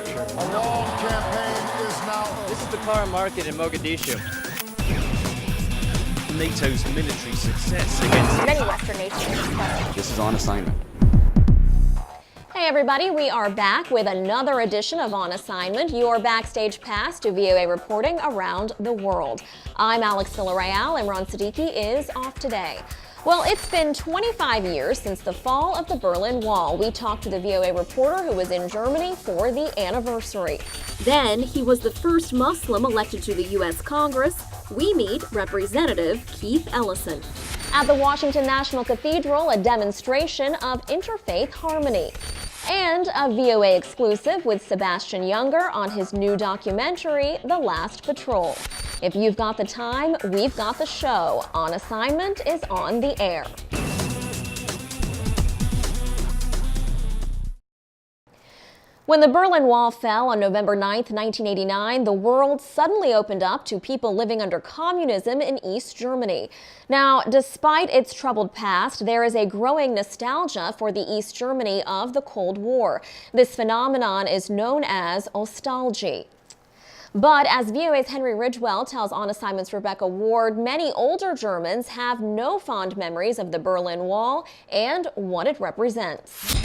destruction. A wall campaign is now. This is the car market in Mogadishu. NATO's military success against many Western nations. This is on assignment. Hey everybody, we are back with another edition of On Assignment, your backstage pass to VOA reporting around the world. I'm Alex Villarreal and Ron Siddiqui is off today. Well, it's been 25 years since the fall of the Berlin Wall. We talked to the VOA reporter who was in Germany for the anniversary. Then he was the first Muslim elected to the U.S. Congress. We meet Representative Keith Ellison. At the Washington National Cathedral, a demonstration of interfaith harmony. And a VOA exclusive with Sebastian Junger on his new documentary, The Last Patrol. If you've got the time, we've got the show. On Assignment is on the air. When the Berlin Wall fell on November 9, 1989, the world suddenly opened up to people living under communism in East Germany. Now, despite its troubled past, there is a growing nostalgia for the East Germany of the Cold War. This phenomenon is known as nostalgia. But as VOA's Henry Ridgewell tells On Assignment's Rebecca Ward, many older Germans have no fond memories of the Berlin Wall and what it represents.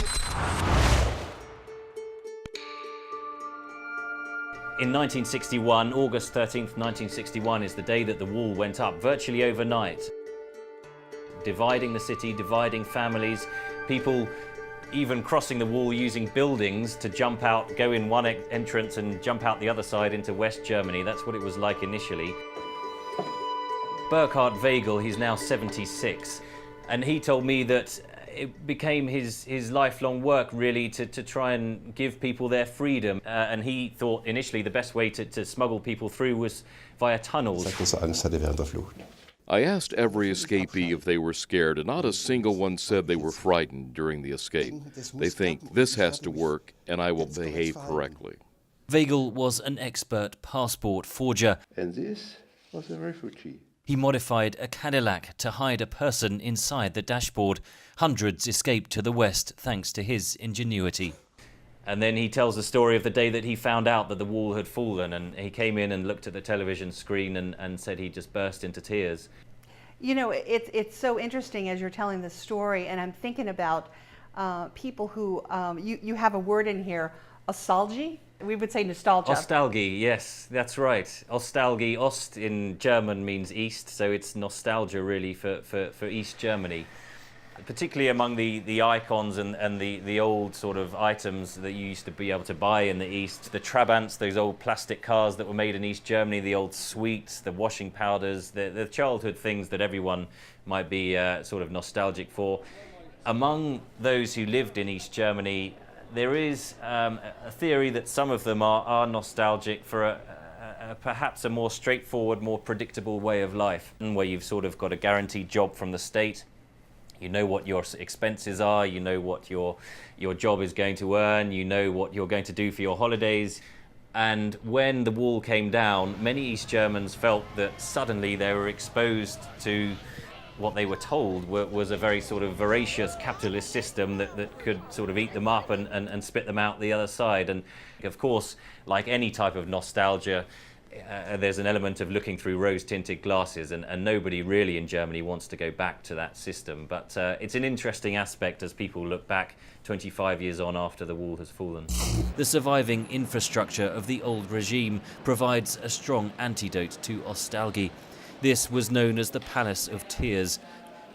In 1961, August 13th, 1961 is the day that the wall went up, virtually overnight. Dividing the city, dividing families, people even crossing the wall using buildings to jump out, go in one entrance and jump out the other side into West Germany. That's what it was like initially. Burkhard Weigel, he's now 76, and he told me that it became his lifelong work really to try and give people their freedom. And he thought initially the best way to smuggle people through was via tunnels. I asked every escapee if they were scared, and not a single one said they were frightened during the escape. They think this has to work and I will behave correctly. Weigel was an expert passport forger. And this was a refugee. He modified a Cadillac to hide a person inside the dashboard. Hundreds escaped to the west thanks to his ingenuity. And then he tells the story of the day that he found out that the wall had fallen, and he came in and looked at the television screen and said he just burst into tears. You know, it's so interesting as you're telling this story, and I'm thinking about people who, you have a word in here, nostalgia. We would say nostalgia. Nostalgie, yes, that's right. Nostalgie, Ost in German means east, so it's nostalgia really for East Germany. Particularly among the icons and the old sort of items that you used to be able to buy in the East. The Trabants, those old plastic cars that were made in East Germany, the old sweets, the washing powders, the childhood things that everyone might be sort of nostalgic for. Among those who lived in East Germany, there is a theory that some of them are nostalgic for perhaps a more straightforward, more predictable way of life, where you've sort of got a guaranteed job from the state. You know what your expenses are, you know what your job is going to earn, you know what you're going to do for your holidays. And when the wall came down, many East Germans felt that suddenly they were exposed to what they were told was a very sort of voracious capitalist system that could sort of eat them up and spit them out the other side. And of course, like any type of nostalgia, there's an element of looking through rose-tinted glasses, and nobody really in Germany wants to go back to that system. But it's an interesting aspect as people look back 25 years on after the wall has fallen. The surviving infrastructure of the old regime provides a strong antidote to nostalgia. This was known as the Palace of Tears.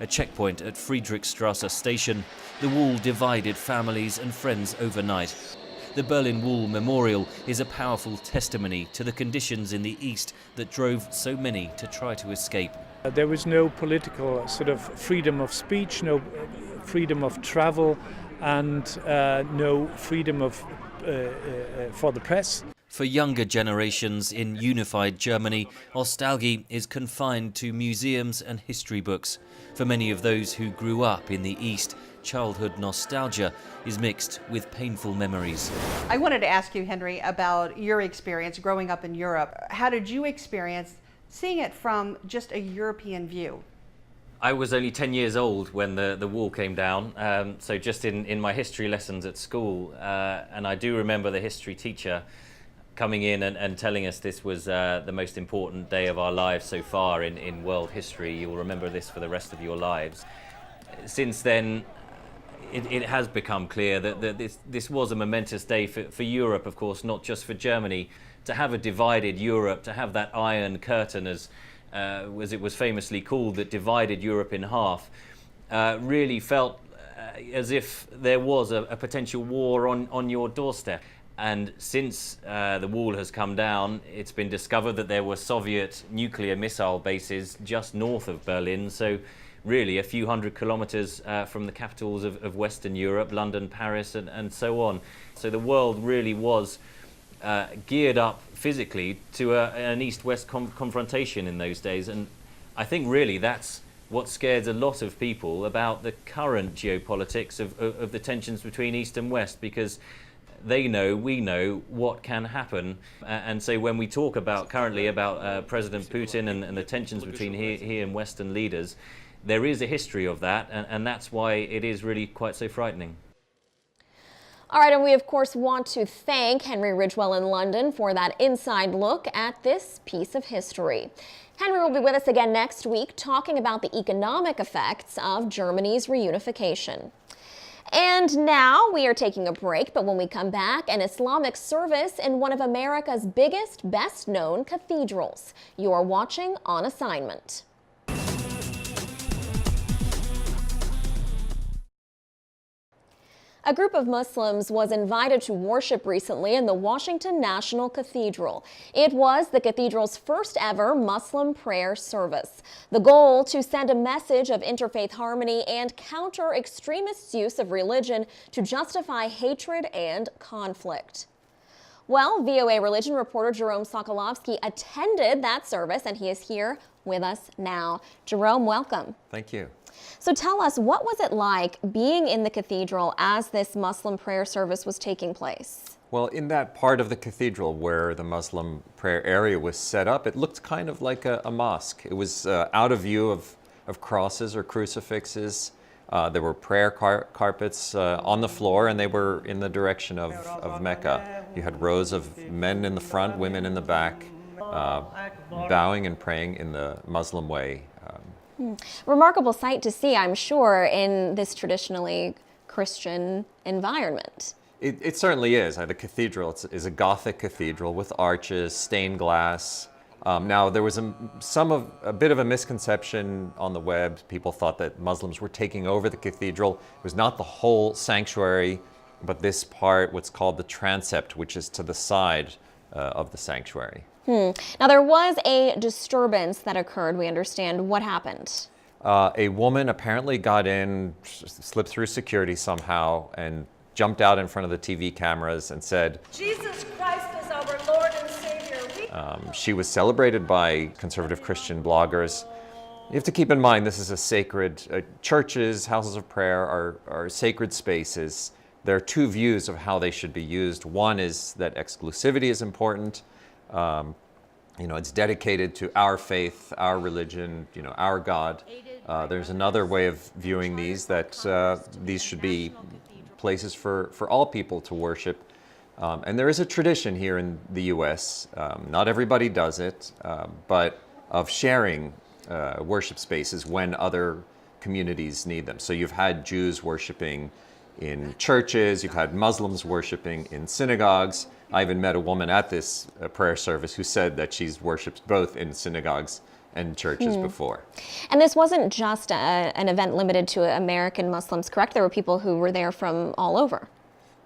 A checkpoint at Friedrichstrasse station, the wall divided families and friends overnight. The Berlin Wall Memorial is a powerful testimony to the conditions in the East that drove so many to try to escape. There was no political sort of freedom of speech, no freedom of travel, and no freedom of for the press. For younger generations in unified Germany, nostalgia is confined to museums and history books. For many of those who grew up in the East, childhood nostalgia is mixed with painful memories. I wanted to ask you, Henry, about your experience growing up in Europe. How did you experience seeing it from just a European view? I was only 10 years old when the wall came down, so just in my history lessons at school, and I do remember the history teacher coming in and telling us this was the most important day of our lives so far in world history. You'll remember this for the rest of your lives. Since then, it has become clear that this was a momentous day for Europe, of course, not just for Germany. To have a divided Europe, to have that Iron Curtain, as it was famously called, that divided Europe in half, really felt as if there was a potential war on your doorstep. And since the wall has come down, it's been discovered that there were Soviet nuclear missile bases just north of Berlin, so really a few hundred kilometers from the capitals of Western Europe, London, Paris, and so on. So the world really was geared up physically to an East-West confrontation in those days. And I think really that's what scares a lot of people about the current geopolitics of the tensions between East and West, because they know, we know what can happen. And so when we talk about currently about President Putin and the tensions between he and Western leaders, there is a history of that, and that's why it is really quite so frightening. All right, and we of course want to thank Henry Ridgwell in London for that inside look at this piece of history. Henry will be with us again next week talking about the economic effects of Germany's reunification. And now we are taking a break, but when we come back, an Islamic service in one of America's biggest, best-known cathedrals. You are watching On Assignment. A group of Muslims was invited to worship recently in the Washington National Cathedral. It was the cathedral's first ever Muslim prayer service. The goal, to send a message of interfaith harmony and counter extremists' use of religion to justify hatred and conflict. Well, VOA religion reporter Jerome Sokolovsky attended that service, and he is here with us now. Jerome, welcome. Thank you. So tell us, what was it like being in the cathedral as this Muslim prayer service was taking place? Well, in that part of the cathedral where the Muslim prayer area was set up, it looked kind of like a mosque. It was out of view of crosses or crucifixes. There were prayer carpets on the floor, and they were in the direction of Mecca. You had rows of men in the front, women in the back, bowing and praying in the Muslim way. Remarkable sight to see, I'm sure, in this traditionally Christian environment. It certainly is. The cathedral is a Gothic cathedral with arches, stained glass. Now, there was a bit of a misconception on the web. People thought that Muslims were taking over the cathedral. It was not the whole sanctuary, but this part, what's called the transept, which is to the side of the sanctuary. Now, there was a disturbance that occurred, we understand. What happened? A woman apparently got in, slipped through security somehow, and jumped out in front of the TV cameras and said, "Jesus Christ is our Lord and Savior." She was celebrated by conservative Christian bloggers. You have to keep in mind, this is a sacred, churches, houses of prayer are sacred spaces. There are two views of how they should be used. One is that exclusivity is important. It's dedicated to our faith, our religion, our God. There's another way of viewing these, that these should be places for all people to worship. And there is a tradition here in the U.S., not everybody does it, but of sharing worship spaces when other communities need them. So you've had Jews worshiping in churches, you've had Muslims worshiping in synagogues. I even met a woman at this prayer service who said that she's worshipped both in synagogues and churches before. And this wasn't just an event limited to American Muslims, correct? There were people who were there from all over.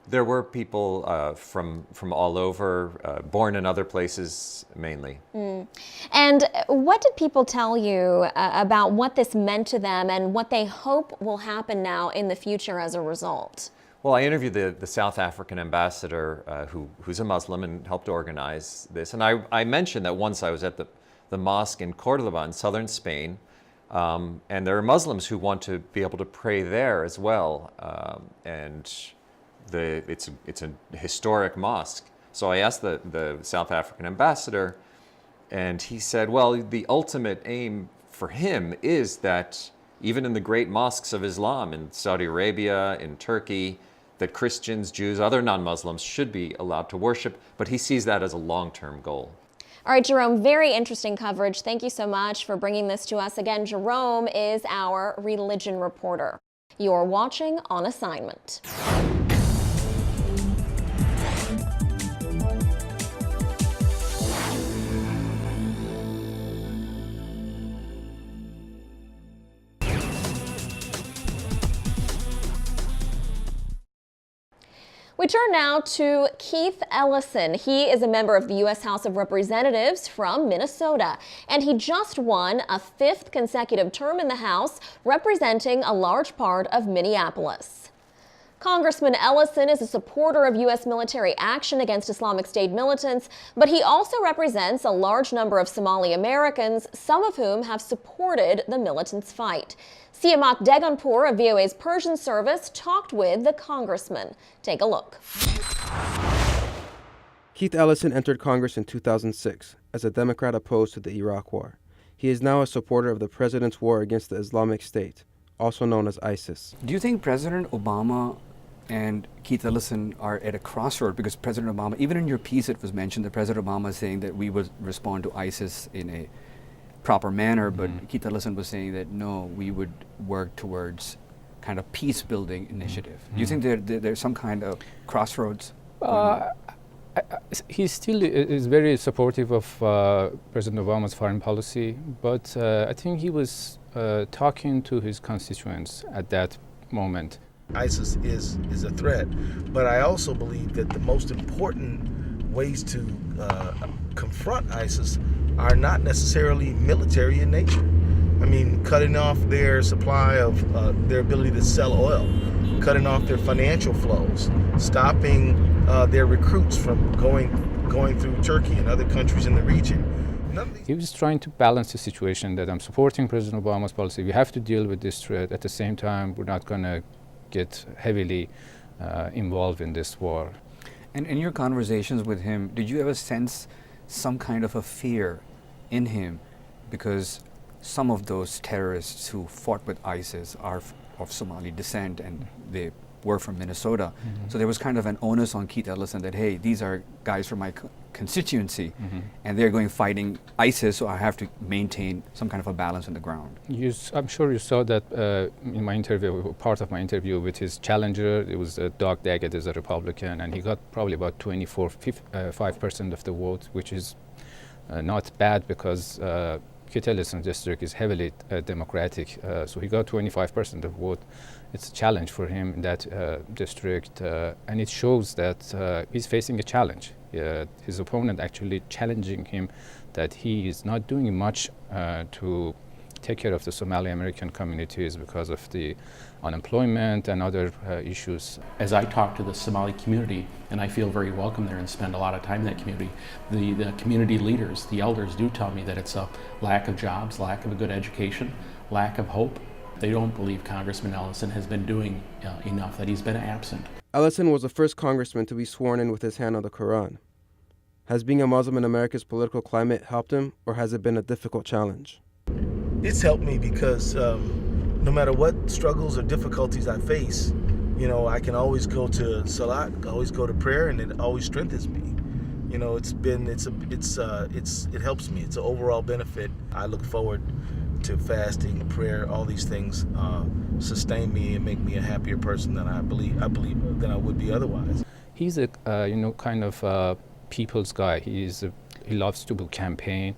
There were people from all over, born in other places mainly. And what did people tell you about what this meant to them and what they hope will happen now in the future as a result? Well, I interviewed the South African ambassador who's a Muslim and helped organize this. And I mentioned that once I was at the mosque in Cordoba in southern Spain, and there are Muslims who want to be able to pray there as well. It's a historic mosque. So I asked the South African ambassador, and he said, well, the ultimate aim for him is that even in the great mosques of Islam in Saudi Arabia, in Turkey, that Christians, Jews, other non-Muslims should be allowed to worship, but he sees that as a long-term goal. All right, Jerome, very interesting coverage. Thank you so much for bringing this to us. Again, Jerome is our religion reporter. You're watching On Assignment. We turn now to Keith Ellison. He is a member of the U.S. House of Representatives from Minnesota, and he just won a 5th consecutive term in the House, representing a large part of Minneapolis. Congressman Ellison is a supporter of U.S. military action against Islamic State militants, but he also represents a large number of Somali Americans, some of whom have supported the militants' fight. Siamak Deganpour of VOA's Persian service talked with the congressman. Take a look. Keith Ellison entered Congress in 2006 as a Democrat opposed to the Iraq War. He is now a supporter of the president's war against the Islamic State, also known as ISIS. Do you think President Obama and Keith Ellison are at a crossroad? Because President Obama, even in your piece it was mentioned that President Obama is saying that we would respond to ISIS in a proper manner, but Keith Ellison was saying that no, we would work towards kind of peace-building initiative. Do you think there's some kind of crossroads? He still is very supportive of President Obama's foreign policy, but I think he was talking to his constituents at that moment. ISIS is a threat, but I also believe that the most important ways to confront ISIS are not necessarily military in nature. I mean, cutting off their supply of their ability to sell oil, cutting off their financial flows, stopping their recruits from going through Turkey and other countries in the region. He was trying to balance the situation that I'm supporting President Obama's policy. We have to deal with this threat. At the same time, we're not going to get heavily involved in this war. And in your conversations with him, did you ever sense some kind of a fear in him? Because some of those terrorists who fought with ISIS are of Somali descent and they were from Minnesota. So there was kind of an onus on Keith Ellison that, hey, these are guys from my constituency and they're going fighting ISIS, so I have to maintain some kind of a balance on the ground. I'm sure you saw that in my interview, part of my interview with his challenger. It was Doug Daggett, is a Republican, and he got probably about 5% of the vote, which is not bad because Keith Ellison's district is heavily Democratic, so he got 25% of the vote. It's a challenge for him in that district, and it shows that he's facing a challenge. His opponent actually challenging him that he is not doing much to take care of the Somali American communities because of the unemployment and other issues. As I talk to the Somali community, and I feel very welcome there and spend a lot of time in that community, the community leaders, the elders do tell me that it's a lack of jobs, lack of a good education, lack of hope. They don't believe Congressman Ellison has been doing enough, that he's been absent. Ellison was the first congressman to be sworn in with his hand on the Quran. Has being a Muslim in America's political climate helped him, or has it been a difficult challenge? It's helped me because no matter what struggles or difficulties I face, you know, I can always go to Salat, always go to prayer, and it always strengthens me. You know, it helps me. It's an overall benefit. I look forward to fasting, prayer, all these things sustain me and make me a happier person than I believe than I would be otherwise. He's a kind of people's guy. He loves to campaign.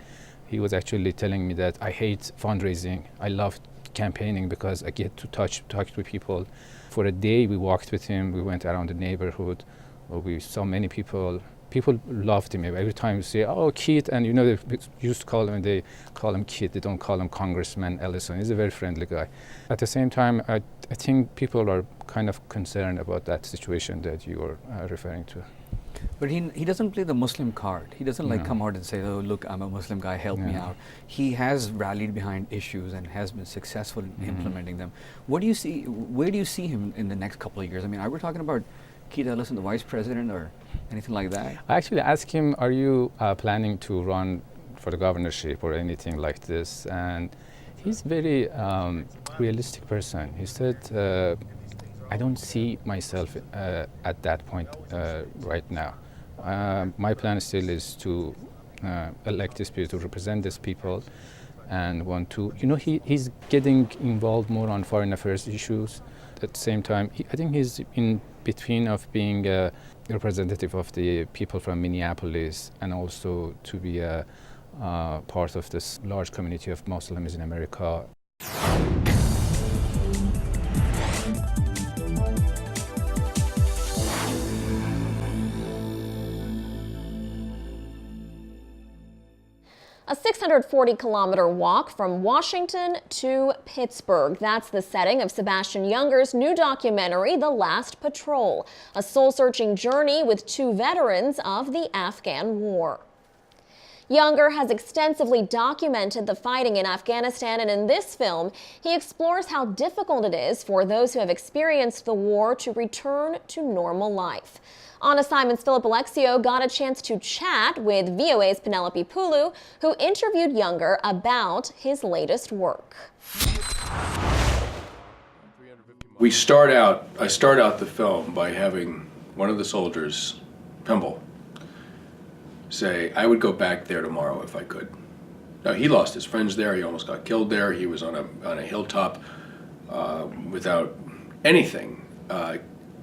He was actually telling me that I hate fundraising. I love campaigning because I get to talk with people. For a day we walked with him, we went around the neighborhood, we saw many people. People loved him. Every time you say, oh, Keith, and you know, they used to call him, they call him Keith, they don't call him Congressman Ellison. He's a very friendly guy. At the same time, I think people are kind of concerned about that situation that you are referring to. But he doesn't play the Muslim card. He doesn't like come out and say, oh, look, I'm a Muslim guy, help me out. He has rallied behind issues and has been successful in implementing them. Where do you see him in the next couple of years? I mean, are we talking about Keith Ellison, the vice president, or anything like that? I actually asked him, are you planning to run for the governorship or anything like this? And He's very realistic person. He said, I don't see myself at that point right now. My plan still is to elect these people, to represent these people, and want to, he's getting involved more on foreign affairs issues. At the same time, I think he's in between of being a representative of the people from Minneapolis and also to be a part of this large community of Muslims in America. A 640-kilometer walk from Washington to Pittsburgh. That's the setting of Sebastian Junger's new documentary, The Last Patrol, a soul-searching journey with two veterans of the Afghan War. Junger has extensively documented the fighting in Afghanistan, and in this film, he explores how difficult it is for those who have experienced the war to return to normal life. On Assignment's Philip Alexio got a chance to chat with VOA's Penelope Pulu, who interviewed Junger about his latest work. I start out the film by having one of the soldiers, Pemble, say, I would go back there tomorrow if I could. Now, he lost his friends there. He almost got killed there. He was on a hilltop without anything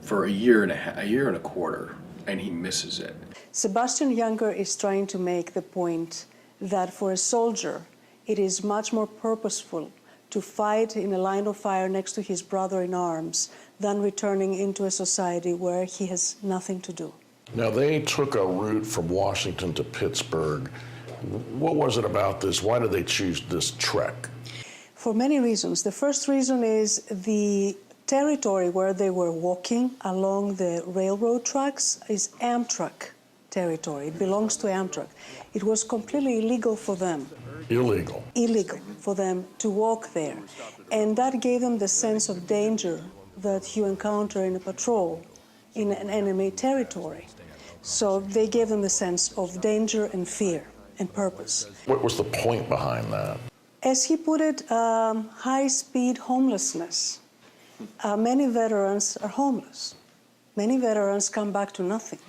for a year and a quarter, and he misses it. Sebastian Junger is trying to make the point that for a soldier, it is much more purposeful to fight in a line of fire next to his brother in arms than returning into a society where he has nothing to do. Now, they took a route from Washington to Pittsburgh. What was it about this? Why did they choose this trek? For many reasons. The first reason is the territory where they were walking along the railroad tracks is Amtrak territory. It belongs to Amtrak. It was completely illegal for them. Illegal? Illegal for them to walk there. And that gave them the sense of danger that you encounter in a patrol in an enemy territory. So they gave them the sense of danger and fear and purpose. What was the point behind that? As he put it, high-speed homelessness. Many veterans are homeless. Many veterans come back to nothing.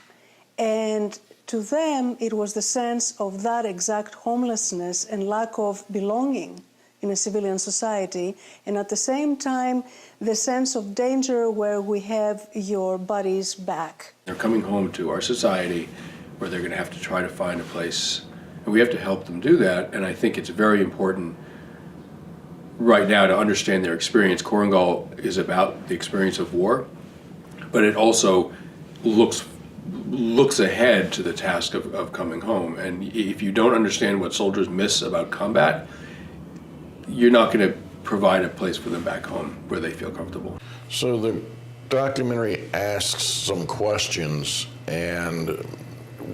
And to them, it was the sense of that exact homelessness and lack of belonging in a civilian society, and at the same time, the sense of danger where we have your buddies back. They're coming home to our society where they're going to have to try to find a place, and we have to help them do that, and I think it's very important right now to understand their experience. Korengal is about the experience of war, but it also looks ahead to the task of coming home. And if you don't understand what soldiers miss about combat, you're not going to provide a place for them back home where they feel comfortable. So the documentary asks some questions, and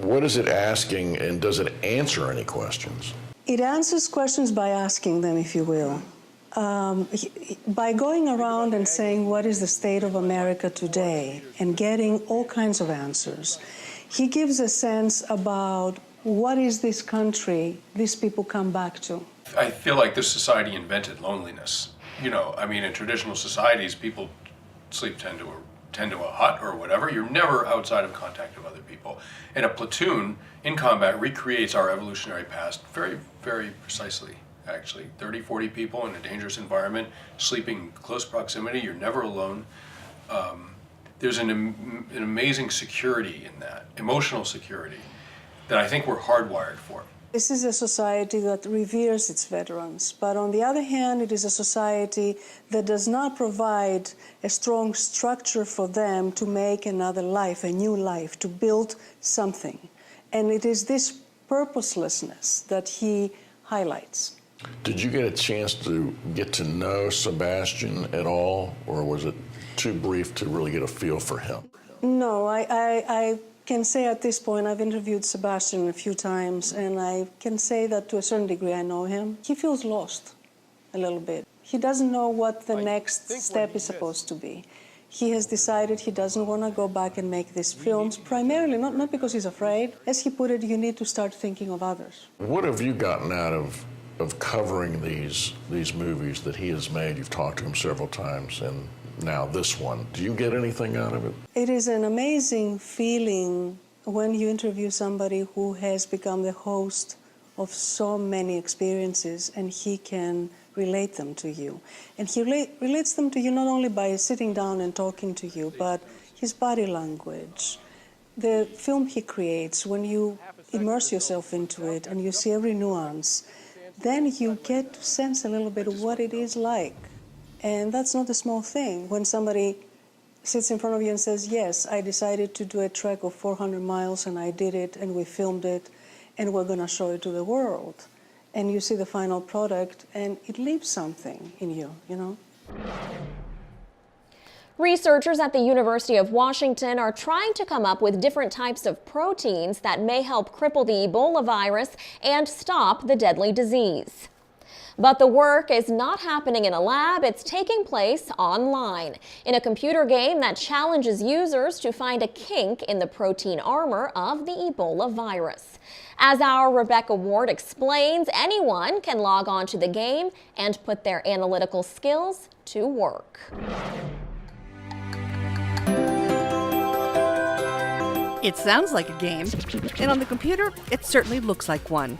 what is it asking, and does it answer any questions? It answers questions by asking them, if you will. By going around and saying, what is the state of America today, and getting all kinds of answers, he gives a sense about what is this country these people come back to. I feel like this society invented loneliness. You know, I mean, in traditional societies, people sleep tend to a hut or whatever. You're never outside of contact with other people. And a platoon in combat recreates our evolutionary past very, very precisely. Actually, 30, 40 people in a dangerous environment, sleeping in close proximity, you're never alone. There's an amazing security in that, emotional security, that I think we're hardwired for. This is a society that reveres its veterans, but on the other hand, it is a society that does not provide a strong structure for them to make another life, a new life, to build something. And it is this purposelessness that he highlights. Did you get a chance to get to know Sebastian at all, or was it too brief to really get a feel for him? No, I can say at this point I've interviewed Sebastian a few times, and I can say that to a certain degree I know him. He feels lost a little bit. He doesn't know what the next step is supposed to be. He has decided he doesn't want to go back and make these films, primarily not because he's afraid. As he put it, you need to start thinking of others. What have you gotten out of of covering these movies that he has made? You've talked to him several times, and now this one. Do you get anything out of it? It is an amazing feeling when you interview somebody who has become the host of so many experiences, and he can relate them to you. And he relates them to you not only by sitting down and talking to you, but his body language, the film he creates. When you immerse yourself into it and you see every nuance, then you get to sense a little bit of what it is like. And that's not a small thing. When somebody sits in front of you and says, yes, I decided to do a trek of 400 miles and I did it and we filmed it and we're going to show it to the world. And you see the final product and it leaves something in you, you know? Researchers at the University of Washington are trying to come up with different types of proteins that may help cripple the Ebola virus and stop the deadly disease. But the work is not happening in a lab, it's taking place online, in a computer game that challenges users to find a kink in the protein armor of the Ebola virus. As our Rebecca Ward explains, anyone can log on to the game and put their analytical skills to work. It sounds like a game, and on the computer, it certainly looks like one.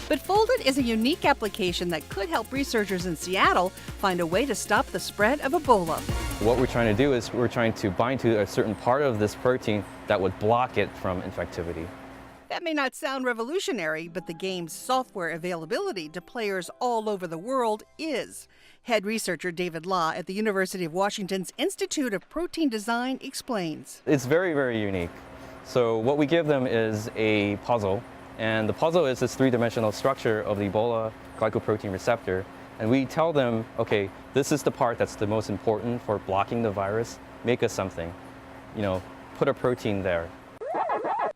But Foldit is a unique application that could help researchers in Seattle find a way to stop the spread of Ebola. What we're trying to do is we're trying to bind to a certain part of this protein that would block it from infectivity. That may not sound revolutionary, but the game's software availability to players all over the world is. Head researcher David Law at the University of Washington's Institute of Protein Design explains. It's very, very unique. So what we give them is a puzzle, and the puzzle is this three-dimensional structure of the Ebola glycoprotein receptor. And we tell them, okay, this is the part that's the most important for blocking the virus. Make us something. You know, put a protein there.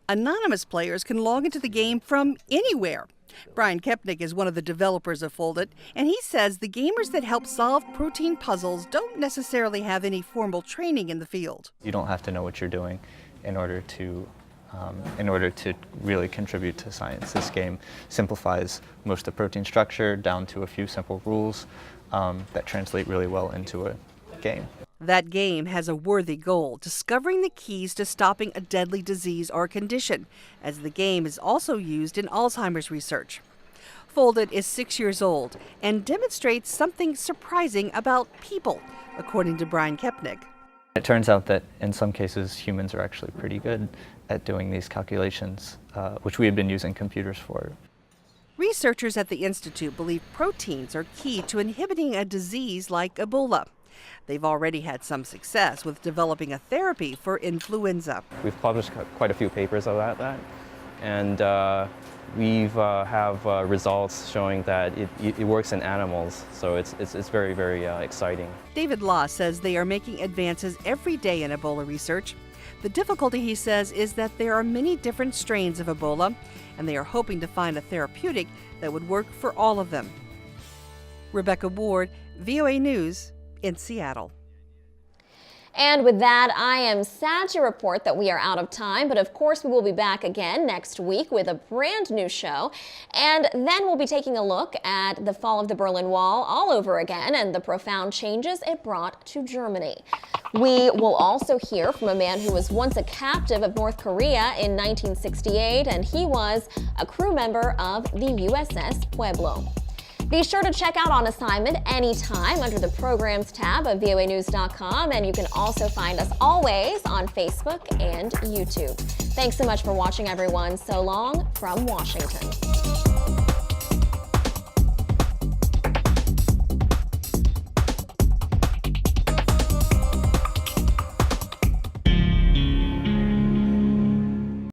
Anonymous players can log into the game from anywhere. Brian Kepnick is one of the developers of Foldit, and he says the gamers that help solve protein puzzles don't necessarily have any formal training in the field. You don't have to know what you're doing in order to really contribute to science. This game simplifies most of the protein structure down to a few simple rules that translate really well into a game. That game has a worthy goal, discovering the keys to stopping a deadly disease or condition, as the game is also used in Alzheimer's research. Foldit is 6 years old and demonstrates something surprising about people, according to Brian Kepnick. It turns out that in some cases humans are actually pretty good at doing these calculations, which we had been using computers for. Researchers at the Institute believe proteins are key to inhibiting a disease like Ebola. They've already had some success with developing a therapy for influenza. We've published quite a few papers about that, and we have results showing that it works in animals, so it's very, very exciting. David Law says they are making advances every day in Ebola research. The difficulty, he says, is that there are many different strains of Ebola, and they are hoping to find a therapeutic that would work for all of them. Rebecca Ward, VOA News, in Seattle. And with that, I am sad to report that we are out of time, but of course we will be back again next week with a brand new show. And then we'll be taking a look at the fall of the Berlin Wall all over again and the profound changes it brought to Germany. We will also hear from a man who was once a captive of North Korea in 1968, and he was a crew member of the USS Pueblo. Be sure to check out On Assignment anytime under the Programs tab of voanews.com, and you can also find us always on Facebook and YouTube. Thanks so much for watching, everyone. So long from Washington.